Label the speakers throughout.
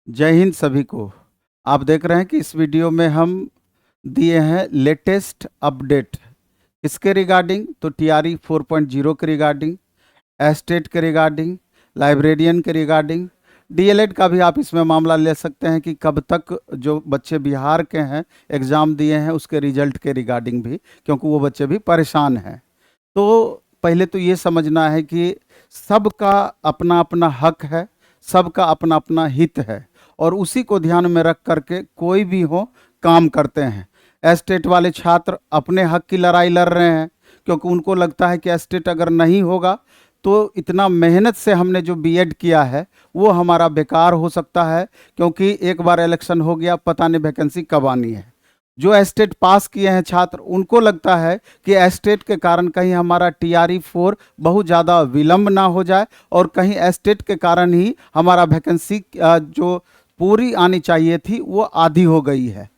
Speaker 1: जय हिंद सभी को। आप देख रहे हैं कि इस वीडियो में हम दिए हैं लेटेस्ट अपडेट। इसके रिगार्डिंग तो टीआरई 4.0 के रिगार्डिंग, एस्टेट के रिगार्डिंग, लाइब्रेरियन के रिगार्डिंग, डीएलएड का भी आप इसमें मामला ले सकते हैं कि कब तक जो बच्चे बिहार के हैं एग्ज़ाम दिए हैं उसके रिजल्ट के रिगार्डिंग भी, क्योंकि वो बच्चे भी परेशान हैं। तो पहले तो ये समझना है कि सबका अपना अपना हक है, सबका अपना अपना हित है और उसी को ध्यान में रख करके कोई भी हो काम करते हैं। एस्टेट वाले छात्र अपने हक की लड़ाई लड़ रहे हैं क्योंकि उनको लगता है कि एस्टेट अगर नहीं होगा तो इतना मेहनत से हमने जो बीएड किया है वो हमारा बेकार हो सकता है, क्योंकि एक बार इलेक्शन हो गया पता नहीं वैकेंसी कब आनी है। जो एस्टेट पास किए हैं छात्र उनको लगता है कि एस्टेट के कारण कहीं हमारा टीआरई 4 बहुत ज़्यादा विलंब ना हो जाए और कहीं एस्टेट के कारण ही हमारा वैकेंसी जो पूरी आनी चाहिए थी वो आधी हो गई है।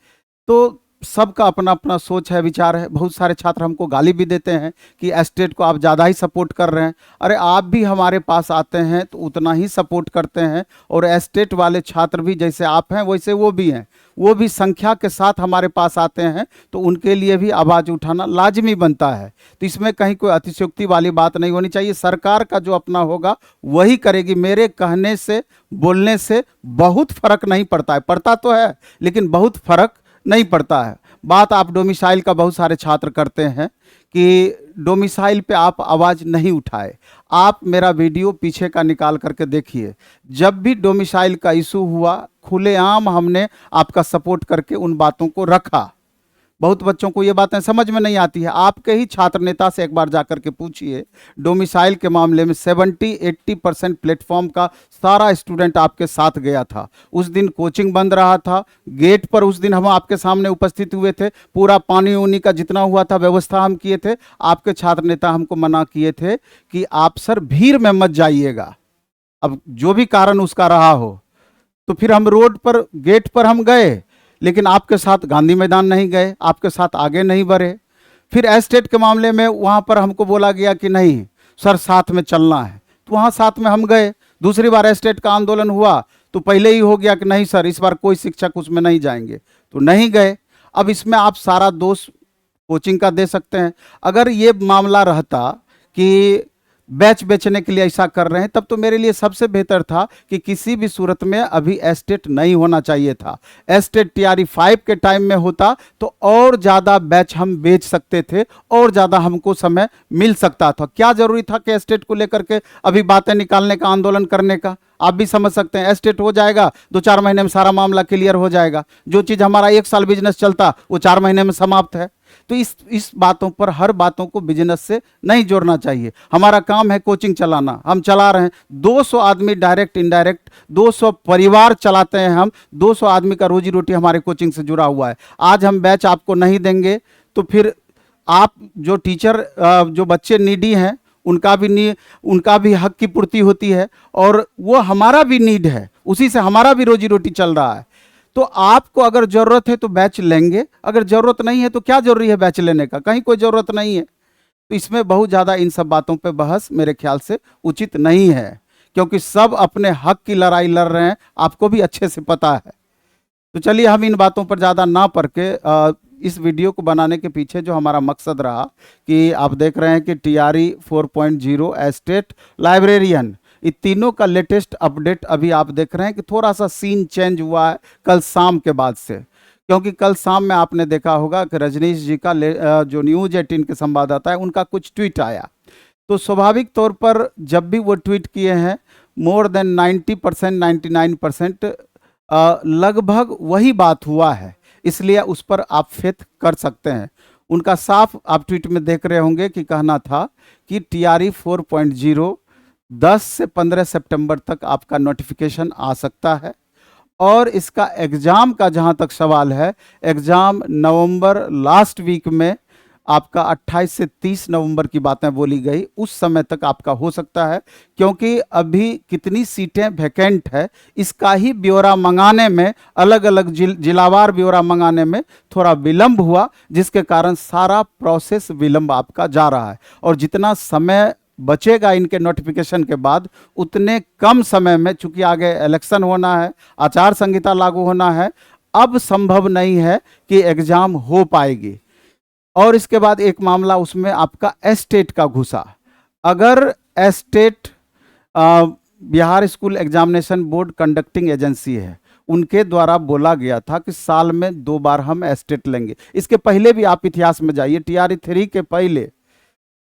Speaker 1: तो सबका अपना अपना सोच है, विचार है। बहुत सारे छात्र हमको गाली भी देते हैं कि एस्टेट को आप ज़्यादा ही सपोर्ट कर रहे हैं। अरे आप भी हमारे पास आते हैं तो उतना ही सपोर्ट करते हैं और एस्टेट वाले छात्र भी जैसे आप हैं वैसे वो भी हैं, वो भी संख्या के साथ हमारे पास आते हैं, तो उनके लिए भी आवाज़ उठाना लाजमी बनता है। तो इसमें कहीं कोई अतिशयोक्ति वाली बात नहीं होनी चाहिए। सरकार का जो अपना होगा वही करेगी। मेरे कहने से बोलने से बहुत फर्क नहीं पड़ता है, पड़ता तो है लेकिन बहुत फर्क नहीं पड़ता है। बात आप डोमिसाइल का बहुत सारे छात्र करते हैं कि डोमिसाइल पे आप आवाज़ नहीं उठाए। आप मेरा वीडियो पीछे का निकाल करके देखिए, जब भी डोमिसाइल का इशू हुआ खुलेआम हमने आपका सपोर्ट करके उन बातों को रखा। बहुत बच्चों को ये बातें समझ में नहीं आती है। आपके ही छात्र नेता से एक बार जाकर के पूछिए, डोमिसाइल के मामले में 70-80% प्लेटफॉर्म का सारा स्टूडेंट आपके साथ गया था। उस दिन कोचिंग बंद रहा था, गेट पर उस दिन हम आपके सामने उपस्थित हुए थे, पूरा पानी उनी का जितना हुआ था व्यवस्था हम किए थे। आपके छात्र नेता हमको मना किए थे कि आप सर भीड़ में मत जाइएगा, अब जो भी कारण उसका रहा हो। तो फिर हम रोड पर गेट पर हम गए, लेकिन आपके साथ गांधी मैदान नहीं गए, आपके साथ आगे नहीं बढ़े। फिर एस्टेट के मामले में वहाँ पर हमको बोला गया कि नहीं सर साथ में चलना है, तो वहाँ साथ में हम गए। दूसरी बार एस्टेट का आंदोलन हुआ तो पहले ही हो गया कि नहीं सर इस बार कोई शिक्षक उसमें नहीं जाएंगे, तो नहीं गए। अब इसमें आप सारा दोष कोचिंग का दे सकते हैं। अगर ये मामला रहता कि बैच बेचने के लिए ऐसा कर रहे हैं तब तो मेरे लिए सबसे बेहतर था कि किसी भी सूरत में अभी एस्टेट नहीं होना चाहिए था। एस्टेट टीआरई 5 के टाइम में होता तो और ज़्यादा बैच हम बेच सकते थे और ज़्यादा हमको समय मिल सकता था। क्या ज़रूरी था कि एस्टेट को लेकर के अभी बातें निकालने का, आंदोलन करने का? आप भी समझ सकते हैं एस्टेट हो जाएगा 2-4 महीने में सारा मामला क्लियर हो जाएगा। जो चीज़ हमारा 1 साल बिजनेस चलता वो 4 महीने में समाप्त है। तो इस बातों पर, हर बातों को बिजनेस से नहीं जोड़ना चाहिए। हमारा काम है कोचिंग चलाना, हम चला रहे हैं। 200 आदमी डायरेक्ट इनडायरेक्ट 200 परिवार चलाते हैं हम। 200 आदमी का रोजी रोटी हमारे कोचिंग से जुड़ा हुआ है। आज हम बैच आपको नहीं देंगे तो फिर आप जो टीचर, जो बच्चे नीडी हैं उनका भी हक की पूर्ति होती है और वो हमारा भी नीड है, उसी से हमारा भी रोजी रोटी चल रहा है। तो आपको अगर ज़रूरत है तो बैच लेंगे, अगर ज़रूरत नहीं है तो क्या जरूरी है बैच लेने का? कहीं कोई ज़रूरत नहीं है। तो इसमें बहुत ज़्यादा इन सब बातों पे बहस मेरे ख्याल से उचित नहीं है, क्योंकि सब अपने हक की लड़ाई लड़ रहे हैं, आपको भी अच्छे से पता है। तो चलिए हम इन बातों पर ज़्यादा ना पढ़ के इस वीडियो को बनाने के पीछे जो हमारा मकसद रहा कि आप देख रहे हैं कि टीआरई 4.0, एस्टेट, लाइब्रेरियन, ये तीनों का लेटेस्ट अपडेट अभी आप देख रहे हैं कि थोड़ा सा सीन चेंज हुआ है कल शाम के बाद से। क्योंकि कल शाम में आपने देखा होगा कि रजनीश जी का जो न्यूज़ 18 के संवाददाता है उनका कुछ ट्वीट आया। तो स्वाभाविक तौर पर जब भी वो ट्वीट किए हैं मोर देन 90%, 99% लगभग वही बात हुआ है, इसलिए उस पर आप फेथ कर सकते हैं। उनका साफ आप ट्वीट में देख रहे होंगे कि कहना था कि टीआरई 4.0 10 से 15 सितंबर तक आपका नोटिफिकेशन आ सकता है और इसका एग्ज़ाम का जहां तक सवाल है, एग्ज़ाम नवंबर लास्ट वीक में आपका 28 से 30 नवंबर की बातें बोली गई, उस समय तक आपका हो सकता है। क्योंकि अभी कितनी सीटें वैकेंट है इसका ही ब्यौरा मंगाने में, अलग अलग जिलावार ब्यौरा मंगाने में थोड़ा विलंब हुआ, जिसके कारण सारा प्रोसेस विलंब आपका जा रहा है। और जितना समय बचेगा इनके नोटिफिकेशन के बाद, उतने कम समय में, चूंकि आगे इलेक्शन होना है, आचार संहिता लागू होना है, अब संभव नहीं है कि एग्जाम हो पाएगी। और इसके बाद एक मामला उसमें आपका एस्टेट का घुसा। अगर estate Bihar school examination board conducting agency है, उनके द्वारा बोला गया था कि साल में 2 बार हम एस्टेट लेंगे। इसके पहले भी आप इतिहास में जाइए, टीआरई 3 के पहले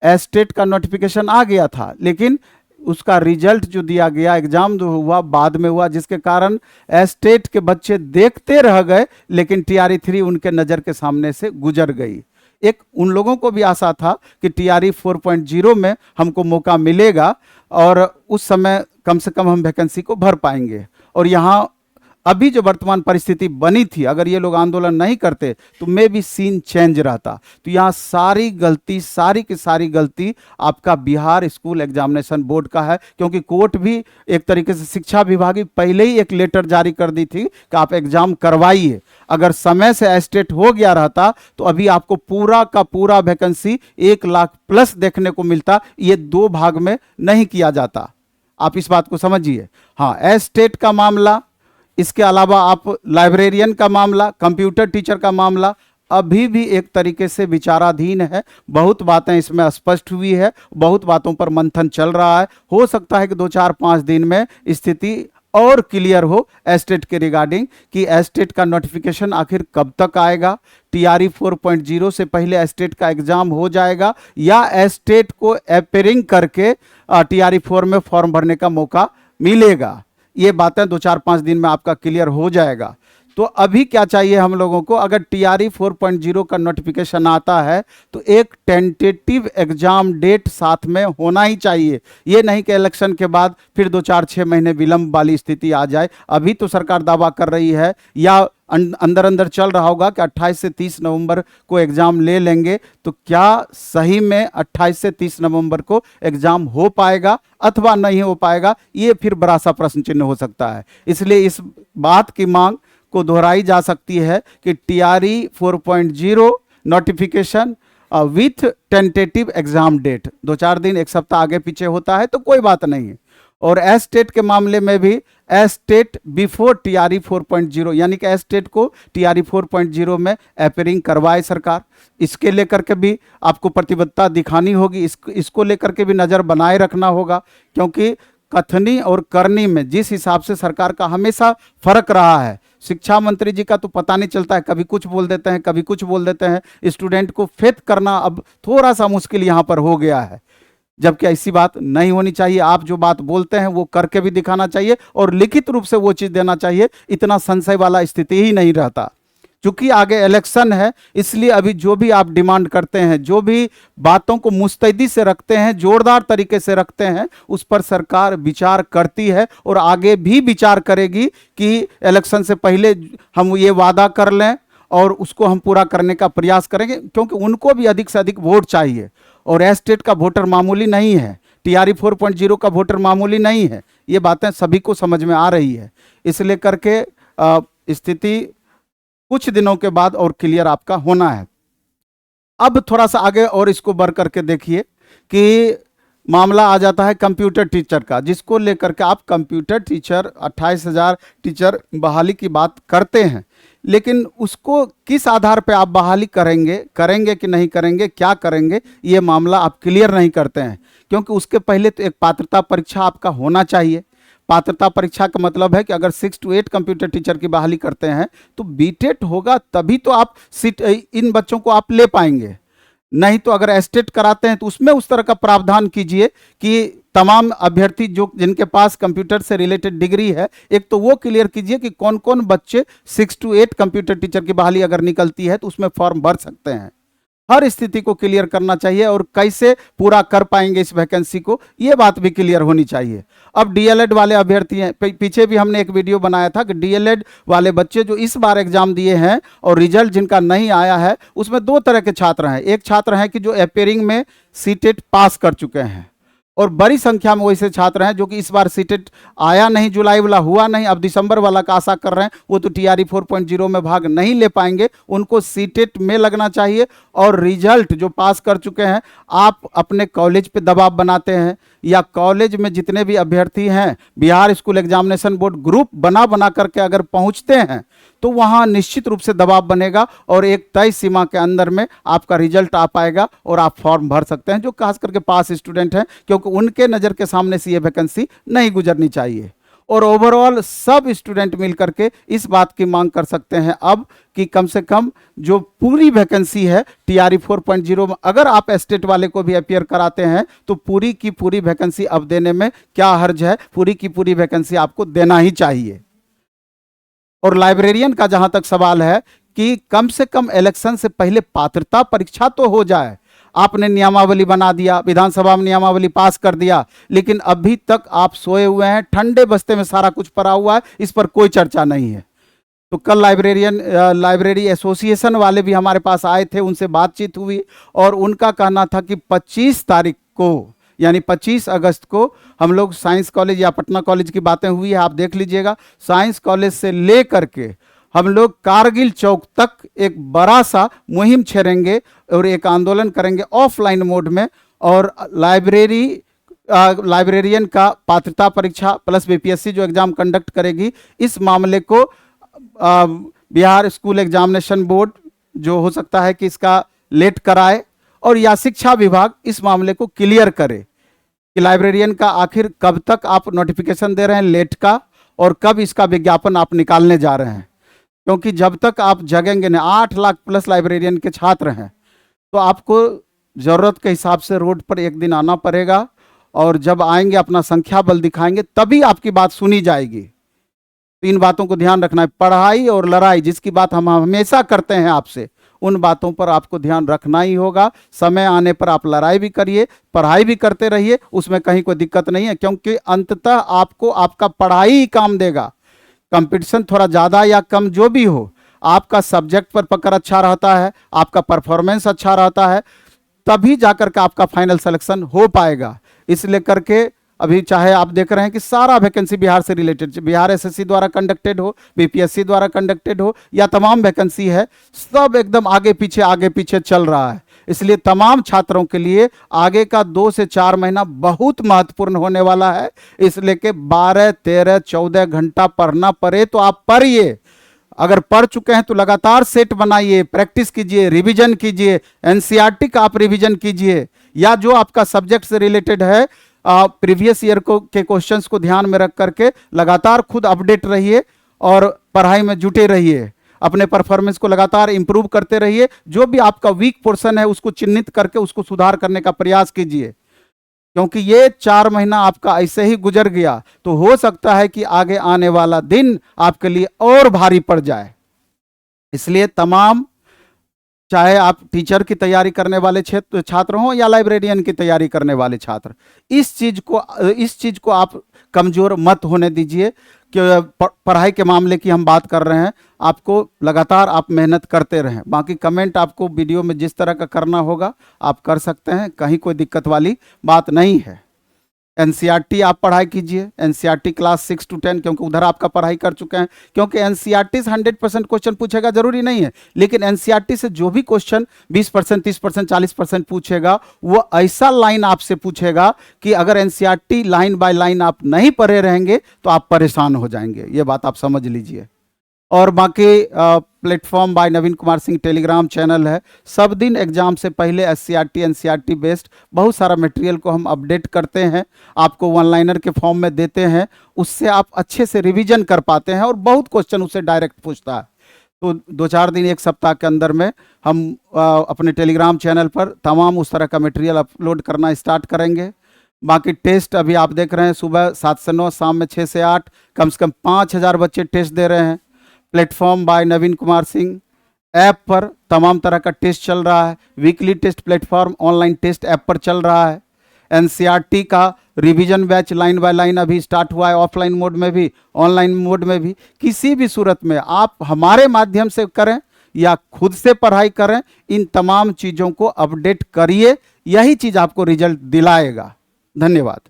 Speaker 1: एस्टेट का नोटिफिकेशन आ गया था, लेकिन उसका रिजल्ट जो दिया गया, एग्जाम जो हुआ बाद में हुआ, जिसके कारण एस्टेट के बच्चे देखते रह गए, लेकिन टीआरई 3 उनके नज़र के सामने से गुजर गई। एक उन लोगों को भी आशा था कि टीआरई 4.0 में हमको मौका मिलेगा और उस समय कम से कम हम वैकेंसी को भर पाएंगे। और यहाँ अभी जो वर्तमान परिस्थिति बनी थी, अगर ये लोग आंदोलन नहीं करते तो मे भी सीन चेंज रहता। तो यहाँ सारी गलती, सारी की सारी गलती आपका बिहार स्कूल एग्जामिनेशन बोर्ड का है, क्योंकि कोर्ट भी एक तरीके से, शिक्षा विभाग पहले ही एक लेटर जारी कर दी थी कि आप एग्जाम करवाइए। अगर समय से एस्टेट हो गया रहता तो अभी आपको पूरा का पूरा वैकेंसी 1 लाख प्लस देखने को मिलता। ये 2 भाग में नहीं किया जाता, आप इस बात को समझिए। हाँ, एस्टेट का मामला, इसके अलावा आप लाइब्रेरियन का मामला, कंप्यूटर टीचर का मामला अभी भी एक तरीके से विचाराधीन है। बहुत बातें इसमें स्पष्ट हुई है, बहुत बातों पर मंथन चल रहा है। हो सकता है कि 2-4-5 दिन में स्थिति और क्लियर हो एस्टेट के रिगार्डिंग, कि एस्टेट का नोटिफिकेशन आखिर कब तक आएगा, टीआरई 4.0 से पहले एस्टेट का एग्जाम हो जाएगा या एस्टेट को अपेयरिंग करके टीआरई 4 में फॉर्म भरने का मौका मिलेगा। ये बातें 2-4-5 दिन में आपका क्लियर हो जाएगा। तो अभी क्या चाहिए हम लोगों को, अगर टीआरई 4.0 का नोटिफिकेशन आता है तो एक टेंटेटिव एग्जाम डेट साथ में होना ही चाहिए। ये नहीं कि इलेक्शन के बाद फिर 2-4-6 महीने विलंब वाली स्थिति आ जाए। अभी तो सरकार दावा कर रही है, या अंदर अंदर चल रहा होगा कि 28 से 30 नवंबर को एग्जाम ले लेंगे। तो क्या सही में 28 से 30 नवंबर को एग्जाम हो पाएगा अथवा नहीं हो पाएगा, ये फिर बड़ा सा प्रश्न चिन्ह हो सकता है। इसलिए इस बात की मांग को दोहराई जा सकती है कि TRE 4.0 notification with tentative exam date 2-4 दिन, 1 सप्ताह आगे पीछे होता है तो कोई बात नहीं है। और एस्टेट के मामले में भी एस्टेट बिफोर टीआरई 4.0, यानी कि एस्टेट को टीआरई 4.0 में अपेयरिंग करवाए सरकार। इसके लेकर के भी आपको प्रतिबद्धता दिखानी होगी, इसको लेकर के भी नज़र बनाए रखना होगा, क्योंकि कथनी और करनी में जिस हिसाब से सरकार का हमेशा फर्क रहा है, शिक्षा मंत्री जी का तो पता नहीं चलता है, कभी कुछ बोल देते हैं, कभी कुछ बोल देते हैं। स्टूडेंट को फेथ करना अब थोड़ा सा मुश्किल यहाँ पर हो गया है, जबकि ऐसी बात नहीं होनी चाहिए। आप जो बात बोलते हैं वो करके भी दिखाना चाहिए और लिखित रूप से वो चीज़ देना चाहिए। इतना संशय वाला स्थिति ही नहीं रहता। चूंकि आगे इलेक्शन है, इसलिए अभी जो भी आप डिमांड करते हैं, जो भी बातों को मुस्तैदी से रखते हैं, जोरदार तरीके से रखते हैं, उस पर सरकार विचार करती है और आगे भी विचार करेगी कि इलेक्शन से पहले हम ये वादा कर लें और उसको हम पूरा करने का प्रयास करेंगे, क्योंकि उनको भी अधिक से अधिक वोट चाहिए। और एस्टेट का वोटर मामूली नहीं है, टीआरई 4.0 का वोटर मामूली नहीं है। ये बातें सभी को समझ में आ रही है। इसलिए करके स्थिति कुछ दिनों के बाद और क्लियर आपका होना है। अब थोड़ा सा आगे और इसको बढ़ करके देखिए कि मामला आ जाता है कंप्यूटर टीचर का, जिसको लेकर के आप कंप्यूटर टीचर 28,000 टीचर बहाली की बात करते हैं, लेकिन उसको किस आधार पे आप बहाली करेंगे कि नहीं करेंगे, क्या करेंगे, ये मामला आप क्लियर नहीं करते हैं। क्योंकि उसके पहले तो एक पात्रता परीक्षा आपका होना चाहिए। पात्रता परीक्षा का मतलब है कि अगर 6 to 8 कंप्यूटर टीचर की बहाली करते हैं तो बीटेट होगा, तभी तो आप सीट इन बच्चों को आप ले पाएंगे। नहीं तो अगर एस्टेट कराते हैं तो उसमें उस तरह का प्रावधान कीजिए कि तमाम अभ्यर्थी जो जिनके पास कंप्यूटर से रिलेटेड डिग्री है, एक तो वो क्लियर कीजिए कि कौन कौन बच्चे 6 to 8 कंप्यूटर टीचर की बहाली अगर निकलती है तो उसमें फॉर्म भर सकते हैं। हर स्थिति को क्लियर करना चाहिए और कैसे पूरा कर पाएंगे इस वैकेंसी को, ये बात भी क्लियर होनी चाहिए। अब डीएलएड वाले अभ्यर्थी हैं, पीछे भी हमने एक वीडियो बनाया था कि डीएलएड वाले बच्चे जो इस बार एग्जाम दिए हैं और रिजल्ट जिनका नहीं आया है, उसमें 2 तरह के छात्र हैं। एक छात्र हैं कि जो अपेयरिंग में सीटेट पास कर चुके हैं, और बड़ी संख्या में वैसे छात्र हैं जो कि इस बार सीटेट आया नहीं, जुलाई वाला हुआ नहीं, अब दिसंबर वाला का आशा कर रहे हैं। वो तो टीआरई 4.0 में भाग नहीं ले पाएंगे, उनको सीटेट में लगना चाहिए। और रिजल्ट जो पास कर चुके हैं, आप अपने कॉलेज पे दबाव बनाते हैं या कॉलेज में जितने भी अभ्यर्थी हैं Bihar school examination board group बना बना करके अगर पहुंचते हैं तो वहां निश्चित रूप से दबाव बनेगा और एक तय सीमा के अंदर में आपका रिजल्ट आ पाएगा और आप फॉर्म भर सकते हैं, जो खास करके पास स्टूडेंट हैं, क्योंकि उनके नज़र के सामने से ये वैकेंसी नहीं गुजरनी चाहिए। और ओवरऑल सब स्टूडेंट मिलकर के इस बात की मांग कर सकते हैं अब कि कम से कम जो पूरी वैकेंसी है टीआरई 4.0 में अगर आप स्टेट वाले को भी अपियर कराते हैं तो पूरी की पूरी वैकेंसी अब देने में क्या हर्ज है, पूरी की पूरी वैकेंसी आपको देना ही चाहिए। और लाइब्रेरियन का जहां तक सवाल है कि कम से कम इलेक्शन से पहले पात्रता परीक्षा तो हो जाए। आपने नियमावली बना दिया, विधानसभा में नियमावली पास कर दिया, लेकिन अभी तक आप सोए हुए हैं, ठंडे बस्ते में सारा कुछ पड़ा हुआ है, इस पर कोई चर्चा नहीं है। तो कल लाइब्रेरी एसोसिएशन वाले भी हमारे पास आए थे, उनसे बातचीत हुई और उनका कहना था कि 25 तारीख को यानी 25 अगस्त को हम लोग साइंस कॉलेज या पटना कॉलेज की बातें हुई है, आप देख लीजिएगा, साइंस कॉलेज से ले करके हम लोग कारगिल चौक तक एक बड़ा सा मुहिम छेड़ेंगे और एक आंदोलन करेंगे ऑफलाइन मोड में। और लाइब्रेरियन का पात्रता परीक्षा प्लस बीपीएससी जो एग्जाम कंडक्ट करेगी, इस मामले को बिहार स्कूल एग्जामिनेशन बोर्ड जो हो सकता है कि इसका लेट कराए और या शिक्षा विभाग इस मामले को क्लियर करे कि लाइब्रेरियन का आखिर कब तक आप नोटिफिकेशन दे रहे हैं लेट का और कब इसका विज्ञापन आप निकालने जा रहे हैं। क्योंकि जब तक आप जगेंगे ना, 8 लाख प्लस लाइब्रेरियन के छात्र हैं, तो आपको ज़रूरत के हिसाब से रोड पर एक दिन आना पड़ेगा और जब आएंगे अपना संख्या बल दिखाएंगे तभी आपकी बात सुनी जाएगी। तो इन बातों को ध्यान रखना है। पढ़ाई और लड़ाई जिसकी बात हम हमेशा करते हैं आपसे, उन बातों पर आपको ध्यान रखना ही होगा। समय आने पर आप लड़ाई भी करिए, पढ़ाई भी करते रहिए, उसमें कहीं कोई दिक्कत नहीं है, क्योंकि अंततः आपको आपका पढ़ाई ही काम देगा। कंपटीशन थोड़ा ज़्यादा या कम जो भी हो, आपका सब्जेक्ट पर पकड़ अच्छा रहता है, आपका परफॉर्मेंस अच्छा रहता है, तभी जाकर के आपका फाइनल सिलेक्शन हो पाएगा। इसलिए करके अभी चाहे आप देख रहे हैं कि सारा वैकेंसी बिहार से रिलेटेड, बिहार एसएससी द्वारा कंडक्टेड हो, बीपीएससी द्वारा कंडक्टेड हो या तमाम वैकेंसी है, सब एकदम आगे पीछे चल रहा है। इसलिए तमाम छात्रों के लिए आगे का 2 से 4 महीना बहुत महत्वपूर्ण होने वाला है। इसलिए कि 12, 13, 14 घंटा पढ़ना पड़े तो आप पढ़िए। अगर पढ़ चुके हैं तो लगातार सेट बनाइए, प्रैक्टिस कीजिए, रिवीजन कीजिए, एनसीईआरटी का आप रिवीजन कीजिए या जो आपका सब्जेक्ट से रिलेटेड है प्रीवियस ईयर के क्वेश्चंस को ध्यान में रख करके लगातार खुद अपडेट रहिए और पढ़ाई में जुटे रहिए। अपने परफॉर्मेंस को लगातार इंप्रूव करते रहिए। जो भी आपका वीक पोर्शन है उसको चिन्हित करके उसको सुधार करने का प्रयास कीजिए, क्योंकि ये 4 महीना आपका ऐसे ही गुजर गया तो हो सकता है कि आगे आने वाला दिन आपके लिए और भारी पड़ जाए। इसलिए तमाम, चाहे आप टीचर की तैयारी करने वाले छात्र हों या लाइब्रेरियन की तैयारी करने वाले छात्र, इस चीज को आप कमजोर मत होने दीजिए कि पढ़ाई के मामले की हम बात कर रहे हैं। आपको लगातार आप मेहनत करते रहें। बाकी कमेंट आपको वीडियो में जिस तरह का करना होगा आप कर सकते हैं, कहीं कोई दिक्कत वाली बात नहीं है। एनसीईआरटी आप पढ़ाई कीजिए, एनसीईआरटी क्लास 6 to 10, क्योंकि उधर आपका पढ़ाई कर चुके हैं। क्योंकि एनसीईआरटी से 100% क्वेश्चन पूछेगा जरूरी नहीं है, लेकिन एनसीईआरटी से जो भी क्वेश्चन 20%, 30%, 40% पूछेगा, वो ऐसा लाइन आपसे पूछेगा कि अगर एनसीईआरटी लाइन बाय लाइन आप नहीं पढ़े रहेंगे तो आप परेशान हो जाएंगे। ये बात आप समझ लीजिए। और बाकी platform by Naveen Kumar Singh Telegram channel है, सब दिन एग्जाम से पहले एससीईआरटी एनसीईआरटी बेस्ड बहुत सारा मटेरियल को हम अपडेट करते हैं, आपको वन लाइनर के फॉर्म में देते हैं, उससे आप अच्छे से रिवीजन कर पाते हैं और बहुत क्वेश्चन उससे डायरेक्ट पूछता है। तो 2-4 दिन, 1 सप्ताह के अंदर में हम अपने टेलीग्राम चैनल पर तमाम उस तरह का मटेरियल अपलोड करना स्टार्ट करेंगे। बाकी टेस्ट अभी आप देख रहे हैं, सुबह 7 से 9, शाम में 6 से 8, कम से कम 5000 बच्चे टेस्ट दे रहे हैं। Platform by Naveen Kumar Singh app पर तमाम तरह का टेस्ट चल रहा है। Weekly test platform online test app पर चल रहा है। एनसीईआरटी का revision batch line by line अभी स्टार्ट हुआ है, ऑफलाइन मोड में भी, ऑनलाइन मोड में भी। किसी भी सूरत में आप हमारे माध्यम से करें या खुद से पढ़ाई करें, इन तमाम चीज़ों को अपडेट करिए, यही चीज़ आपको रिजल्ट दिलाएगा। धन्यवाद।